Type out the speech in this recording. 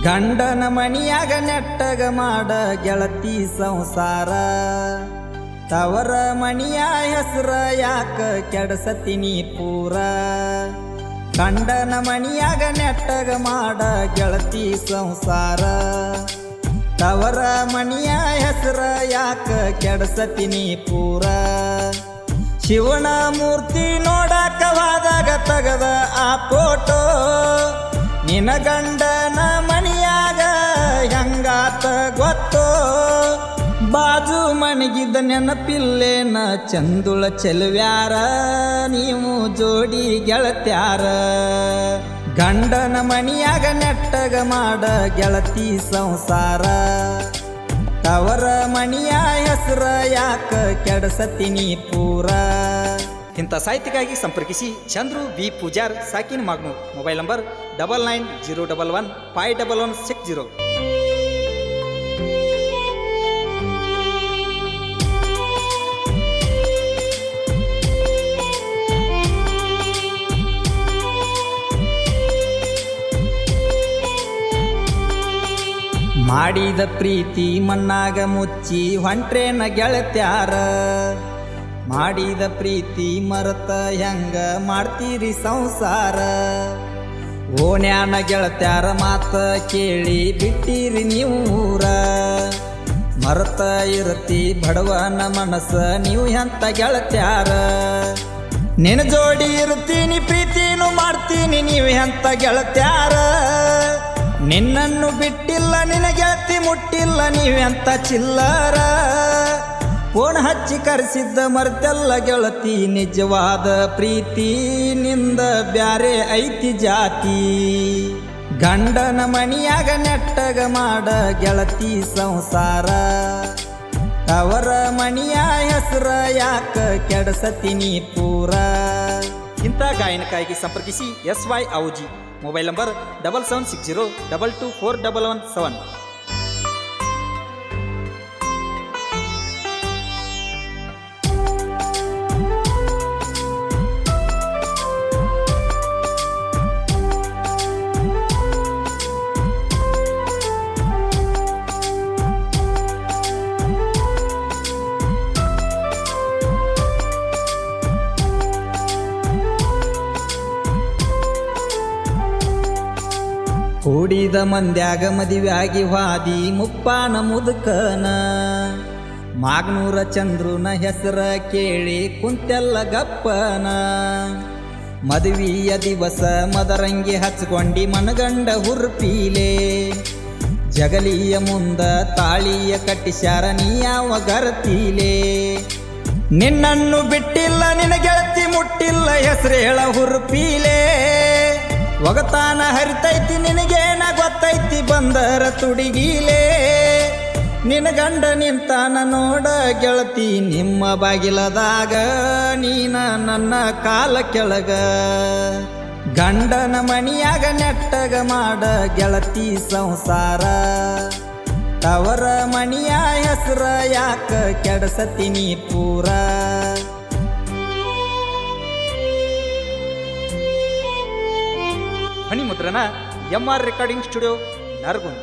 ಗಂಡನ ಮನಿಯಾಗ ನೆಟ್ಟಗ ಮಾಡ ಗೆಳತಿ ಸಂಸಾರ, ತವರ ಮನಿಯ ಹೆಸರ ಯಾಕ ಕೆಡಸತಿನಿ ಪೂರ. ಗಂಡನ ಮನಿಯಾಗ ನೆಟ್ಟಗ ಮಾಡ ಗೆಳತಿ ಸಂಸಾರ, ತವರ ಮನಿಯ ಹೆಸರ ಯಾಕ ಕೆಡಸತಿನಿ ಪೂರ. ಶಿವನ ಮೂರ್ತಿ ನೋಡಕವಾದಾಗ ತಗದ ಆ ಫೋಟೋ, ನಿನ ಗಂಡನ ಮನಿಯಾಗ ಹೆಂಗಾತ ಗೊತ್ತೋ. ಬಾಜು ಮಣಗಿದ್ದ ನೆನಪಿಲ್ಲೇನ ಚಂದುಳ ಚೆಲುವ್ಯಾರ, ನೀವು ಜೋಡಿ ಗೆಳತ್ಯಾರ. ಗಂಡನ ಮನಿಯಾಗ ನೆಟ್ಟಗ ಮಾಡ ಗೆಳತಿ ಸಂಸಾರ, ತವರ ಮನಿಯ ಹೆಸರ ಯಾಕ ಕೆಡಸತಿನಿ ಪೂರ. ಇಂಥ ಸಾಹಿತ್ಯಕ್ಕಾಗಿ ಸಂಪರ್ಕಿಸಿ ಚಂದ್ರು ಬಿ ಪೂಜಾರ್, ಸಾಕಿನ ಮಾಗ್ನೂರ್. Mobile number 9901151160. ಮಾಡಿದ ಪ್ರೀತಿ ಮಣ್ಣಾಗ ಮುಚ್ಚಿ ಹೊಂಟ್ರೇನ ಗೆಳತ್ಯಾರ, ಮಾಡಿದ ಪ್ರೀತಿ ಮರತ ಹೆಂಗ ಮಾಡ್ತೀರಿ ಸಂಸಾರ. ಓಣ್ಯಾನ ಗೆಳತ್ಯಾರ ಮಾತ ಕೇಳಿ ಬಿಟ್ಟಿರಿ ನೀವೂರ, ಮರತ ಇರತಿ ಬಡವನ ಮನಸ್ಸ ನೀವು ಎಂತ ಗೆಳತ್ಯಾರ. ನಿನ್ನ ಜೋಡಿ ಇರ್ತೀನಿ ಪ್ರೀತಿನೂ ಮಾಡ್ತೀನಿ ನೀವು ಎಂತ ಗೆಳತ್ಯಾರ. ನಿನ್ನನ್ನು ಬಿಟ್ಟಿಲ್ಲ ನಿನ ಗೆಳತಿ ಮುಟ್ಟಿಲ್ಲ ನೀವೆಂತ ಚಿಲ್ಲರ. ಫೋನ್ ಹಚ್ಚಿ ಕರೆಸಿದ್ದ ಮರ್ತೆಲ್ಲ ಗೆಳತಿ, ನಿಜವಾದ ಪ್ರೀತಿ ನಿಂದ ಬ್ಯಾರೆ ಐತಿ ಜಾತಿ. ಗಂಡನ ಮನಿಯಾಗ ನೆಟ್ಟಗ ಮಾಡ ಗೆಳತಿ ಸಂಸಾರ, ತವರ ಮನಿಯ ಹೆಸರ ಯಾಕ ಕೆಡಸತಿನಿ ಪೂರ. ಇಂಥ ಗಾಯನಕ್ಕಾಗಿ ಸಂಪರ್ಕಿಸಿ SY ಔಜಿ. Mobile number 7760224117. ಕೂಡಿದ ಮಂದ್ಯಾಗ ಮದುವೆಯಾಗಿ ವಾದಿ ಮುಪ್ಪಾನ ಮುದುಕನ, ಮಾಗ್ನೂರ ಚಂದ್ರುನ ಹೆಸರ ಕೇಳಿ ಕುಂತೆಲ್ಲ ಗಪ್ಪನ. ಮದುವೆಯ ದಿವಸ ಮದರಂಗಿ ಹಚ್ಕೊಂಡಿ ಮನಗಂಡ ಹುರ್ಪೀಲೆ, ಜಗಲಿಯ ಮುಂದ ತಾಳಿಯ ಕಟ್ಟಿಸ್ಯಾರ ನೀ ಯಾವ ಗರತೀಲೆ. ನಿನ್ನನ್ನು ಬಿಟ್ಟಿಲ್ಲ ನಿನ ಗೆಳತಿ ಮುಟ್ಟಿಲ್ಲ ಹೆಸರು ಹೇಳ ಹುರ್ಪೀಲೆ. ಒಗತಾನ ಹರಿತೈತಿ ನಿನಗೇನ ಗೊತ್ತೈತಿ ಬಂದರ ತುಡಿಗೀಲೆ. ನಿನ್ನ ಗಂಡ ನಿಂತಾನ ನೋಡ ಗೆಳತಿ ನಿಮ್ಮ ಬಾಗಿಲದಾಗ, ನೀನ ನನ್ನ ಕಾಲ ಕೆಳಗ. ಗಂಡನ ಮನಿಯಾಗ ನೆಟ್ಟಗ ಮಾಡ ಗೆಳತಿ ಸಂಸಾರ, ತವರ ಮನಿಯ ಹೆಸರ ಯಾಕ ಕೆಡಸತಿನಿ ಪೂರ. ಧ್ವನಿ ಮುದ್ರಣ MR ರೆಕಾರ್ಡಿಂಗ್ ಸ್ಟುಡಿಯೋ, ನರಗುಂದ.